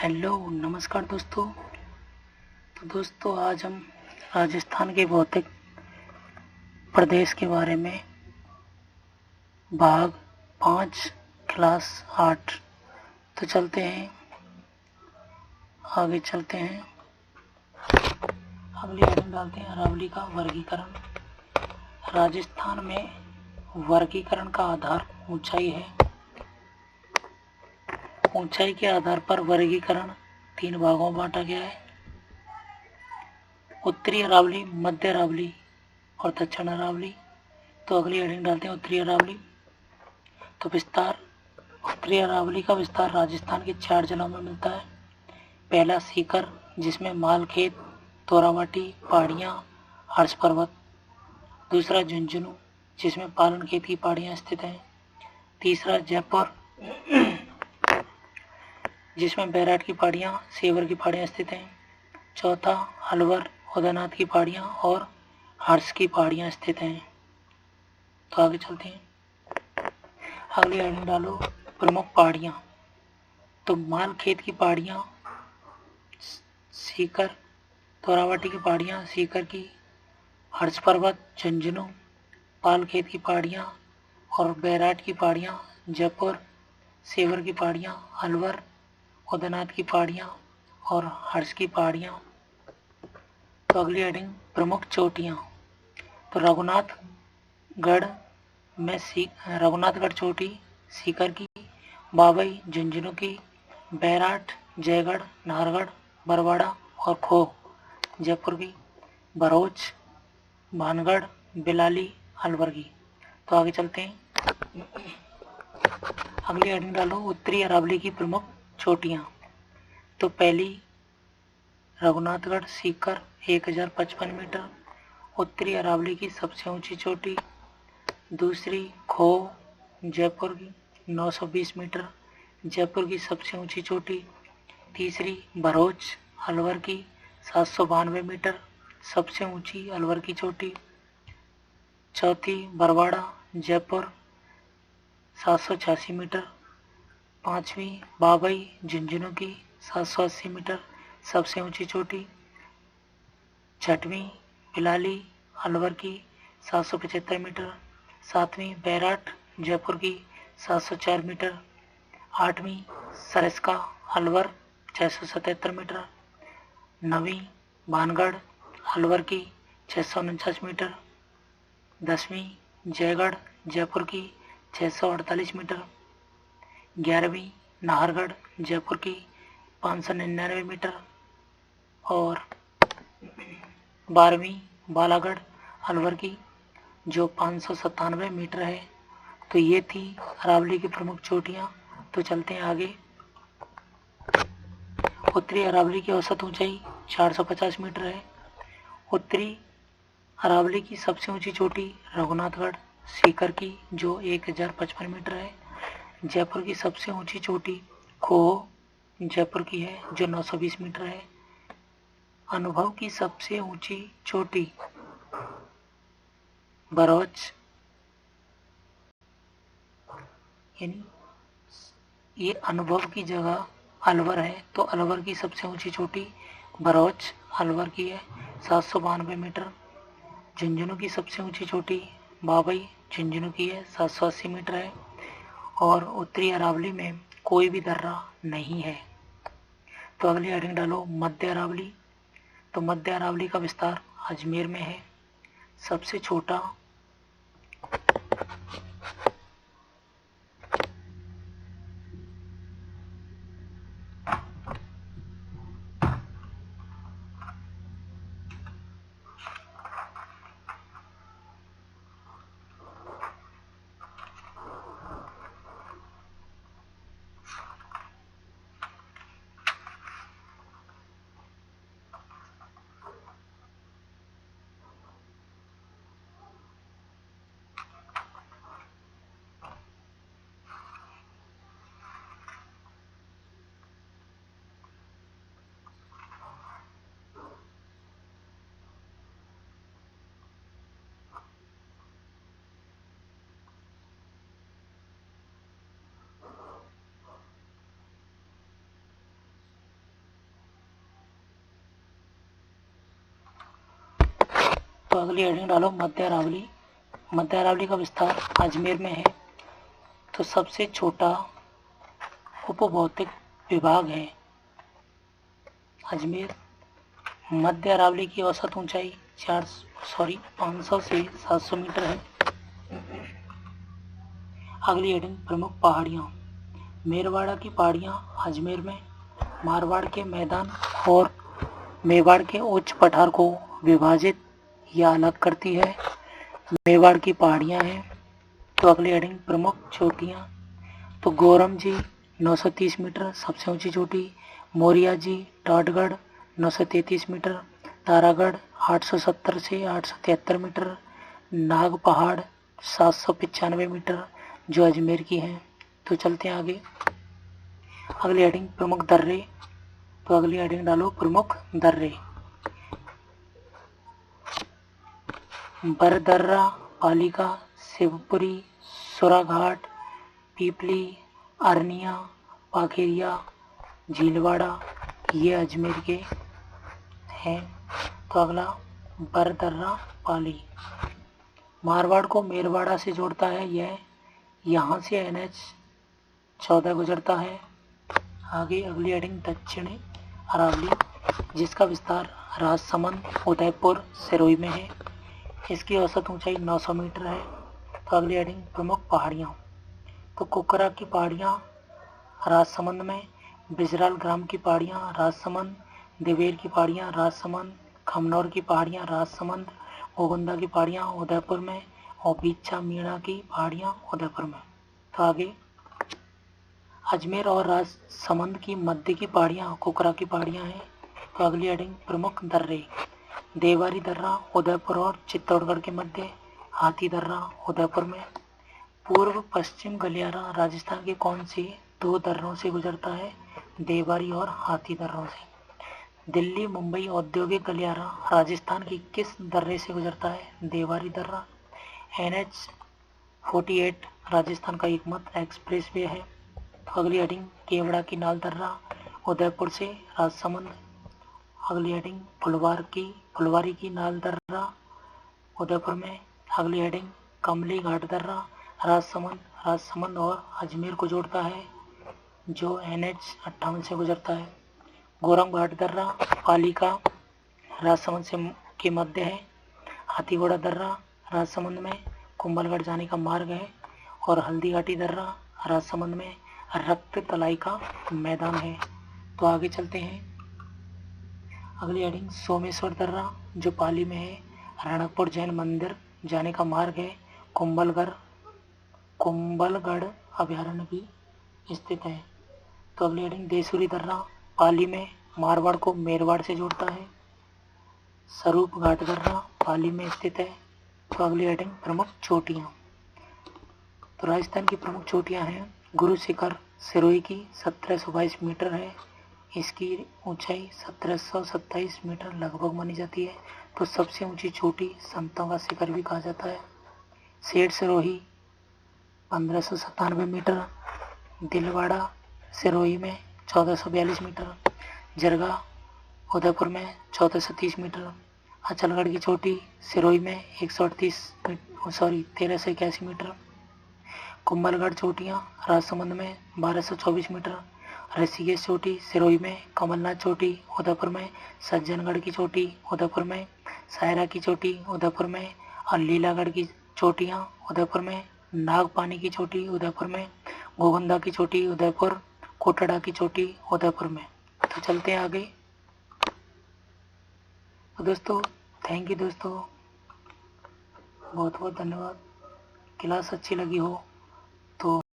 Hello नमस्कार दोस्तों। तो दोस्तों आज हम राजस्थान के भौतिक प्रदेश के बारे में भाग 5 क्लास 8। तो चलते हैं, आगे चलते हैं। अगली आइटम डालते हैं अरावली का वर्गीकरण। राजस्थान में वर्गीकरण का आधार ऊंचाई है। ऊंचाई के आधार पर वर्गीकरण 3 भागों में बांटा गया है: उत्तरी अरावली, मध्य अरावली और दक्षिण अरावली। तो अगली हेडिंग डालते हैं उत्तरी अरावली। तो विस्तार, उत्तरी अरावली का विस्तार राजस्थान के 4 जिलों में मिलता है। पहला सीकर, जिसमें मालखेत, तोरावाटी, पहाड़ियाँ, हर्ष पर्वत। दूसरा झुंझुनू, जिसमें पालन खेत की पहाड़ियाँ स्थित हैं। तीसरा जयपुर, जिसमें बैराट की पहाड़ियाँ, सेवर की पहाड़ियाँ स्थित हैं। चौथा अलवर, उदयनाथ की पहाड़ियाँ और हर्ष की पहाड़ियाँ स्थित हैं। तो आगे चलते हैं। अगली हेडिंग डालो प्रमुख पहाड़ियाँ। तो मालखेत की पहाड़ियाँ सीकर, तोरावाटी की पहाड़ियाँ सीकर की, हर्ष पर्वत झुंझुनू, पालखेत की पहाड़ियाँ और बैराट की पहाड़ियाँ जयपुर, सेवर की पहाड़ियाँ अलवर, उदयनाथ की पहाड़ियाँ और हर्ष की पहाड़ियाँ। तो अगली हेडिंग प्रमुख चोटियाँ। तो रघुनाथगढ़ चोटी सीकर की, बाबई झुंझुनू की, बैराट, जयगढ़, नाहरगढ़, बरवाड़ा और खो जयपुर की, भरोच, भानगढ़, बिलाली अलवर की। तो आगे चलते हैं। अगली हेडिंग डालो उत्तरी अरावली की प्रमुख चोटियाँ। तो पहली रघुनाथगढ़ सीकर 1055 मीटर, उत्तरी अरावली की सबसे ऊंची चोटी। दूसरी खो जयपुर की 920 मीटर, जयपुर की सबसे ऊंची चोटी। तीसरी भरोच अलवर की 792 मीटर, सबसे ऊंची अलवर की चोटी। चौथी बरवाड़ा जयपुर 786 मीटर। पांचवी बाबई झुंझुनू की 780 मीटर, सबसे ऊंची चोटी। छठवीं बिलाली अलवर की 775 मीटर। सातवीं बैराट जयपुर की 704 मीटर। आठवीं सरिस्का अलवर 677 मीटर। नवीं भानगढ़ अलवर की 649 मीटर। 10वीं जयगढ़ जयपुर की 648 मीटर। 11वीं नाहरगढ़ जयपुर की 599 मीटर और 12वीं बालागढ़ अलवर की जो 597 मीटर है। तो ये थी अरावली की प्रमुख चोटियाँ। तो चलते हैं आगे। उत्तरी अरावली की औसत ऊंचाई 450 मीटर है। उत्तरी अरावली की सबसे ऊंची चोटी रघुनाथगढ़ सीकर की जो 1055 मीटर है। जयपुर की सबसे ऊंची चोटी खो जयपुर की है जो 920 मीटर है। अनुभव की सबसे ऊंची चोटी भरोच, यानी ये अनुभव की जगह अलवर है, तो अलवर की सबसे ऊंची चोटी भरोच अलवर की है 792 मीटर। झुंझुनू की सबसे ऊंची चोटी बाबई झुंझुनू की है 780 मीटर है। और उत्तरी अरावली में कोई भी दर्रा नहीं है। तो अगली हेडिंग डालो मध्य अरावली। तो मध्य अरावली का विस्तार अजमेर में है। सबसे छोटा तो अगली हेडिंग डालो मध्य अरावली। मध्य अरावली का विस्तार अजमेर में है। तो सबसे छोटा उपभौतिक विभाग है अजमेर। मध्य अरावली की औसत ऊंचाई 500 से 700 मीटर है। अगली हेडिंग प्रमुख पहाड़ियाँ। मेरवाड़ा की पहाड़ियाँ अजमेर में मारवाड़ के मैदान और मेवाड़ के उच्च पठार को विभाजित या अलग करती है। मेवाड़ की पहाड़ियाँ हैं। तो अगली हेडिंग प्रमुख चोटियाँ। तो गोरम जी 930 मीटर सबसे ऊंची चोटी, मोरिया जी टाटगढ़ 933 मीटर, तारागढ़ 870 से 873 मीटर, नाग पहाड़ 795 मीटर जो अजमेर की हैं। तो चलते हैं आगे। अगली हेडिंग प्रमुख दर्रे। तो अगली हेडिंग डालो प्रमुख दर्रे। बरदर्रा, पालिका, शिवपुरी, सुराघाट, पीपली, अरनिया, पाखेरिया, झीलवाड़ा ये अजमेर के हैं। तो अगला बरदर्रा पाली मारवाड़ को मेरवाड़ा से जोड़ता है। यह यहाँ से NH 14 गुजरता है। आगे अगली हेडिंग दक्षिणी अरावली जिसका विस्तार राजसमंद, उदयपुर, सिरोही में है। इसकी औसत ऊंचाई 900 मीटर है। तो अगली हेडिंग प्रमुख पहाड़ियाँ। तो कुकरा की पहाड़ियाँ राजसमंद में, बिजराल ग्राम की पहाड़ियाँ राजसमंद, देवेर की पहाड़ियाँ राजसमंद, खमनौर की पहाड़ियाँ राजसमंद, गोगुंदा की पहाड़ियाँ उदयपुर में और बीछा मीणा की पहाड़ियाँ उदयपुर में। तो आगे अजमेर और राजसमंद की मध्य की पहाड़ियाँ कुकरा की पहाड़ियाँ हैं। तो अगली हेडिंग प्रमुख दर्रे। देवारी दर्रा उदयपुर और चित्तौड़गढ़ के मध्य, हाथी दर्रा उदयपुर में। पूर्व पश्चिम गलियारा राजस्थान के कौन से 2 दर्रों से गुजरता है? देवारी और हाथी दर्रों से। दिल्ली मुंबई औद्योगिक गलियारा राजस्थान की किस दर्रे से गुजरता है? देवारी दर्रा। NH 48 राजस्थान का एकमात्र एक्सप्रेस वे है। तो अगली हेडिंग केवड़ा की नाल दर्रा उदयपुर से राजसमंद। अगली हेडिंग फुलवारी की नाल दर्रा उदयपुर में। अगली हेडिंग कमली घाट दर्रा राजसमंद और अजमेर को जोड़ता है जो NH 58 से गुजरता है। गोरम घाट दर्रा पालिका राजसमंद से के मध्य है। हाथीगोड़ा दर्रा राजसमंद में कुंभलगढ़ जाने का मार्ग है। और हल्दी घाटी दर्रा राजसमंद में रक्त तलाई का मैदान है। तो आगे चलते हैं। अगली हेडिंग सोमेश्वर दर्रा जो पाली में है। रणकपुर जैन मंदिर जाने का मार्ग है। कुंभलगढ़ अभयारण्य भी स्थित है। तो अगली हेडिंग देसूरी दर्रा पाली में मारवाड़ को मेरवाड़ से जोड़ता है। स्वरूप घाट दर्रा पाली में स्थित है। तो अगली हेडिंग प्रमुख चोटियाँ। तो राजस्थान की प्रमुख चोटियाँ हैं गुरु शिखर सिरोही की 1722 मीटर है। इसकी ऊंचाई 1727 मीटर लगभग मानी जाती है। तो सबसे ऊंची चोटी संतों का शिखर भी कहा जाता है। सेठ सिरोही 1597 मीटर, दिलवाड़ा सिरोही में 1442 मीटर, जरगा उदयपुर में 1430 मीटर, अचलगढ़ की चोटी सिरोही में 1381 मीटर, कुंभलगढ़ चोटियाँ राजसमंद में 1224 मीटर, ऋषिकेश चोटी सिरोही में, कमलनाथ चोटी उदयपुर में, सज्जनगढ़ की चोटी उदयपुर में, सायरा की चोटी उदयपुर में और लीलागढ़ की चोटियाँ उदयपुर में, नागपानी की चोटी उदयपुर में, गोगंदा की चोटी उदयपुर, कोटड़ा की चोटी उदयपुर में। तो चलते हैं आगे। तो दोस्तों थैंक यू दोस्तों, बहुत बहुत धन्यवाद। क्लास अच्छी लगी हो तो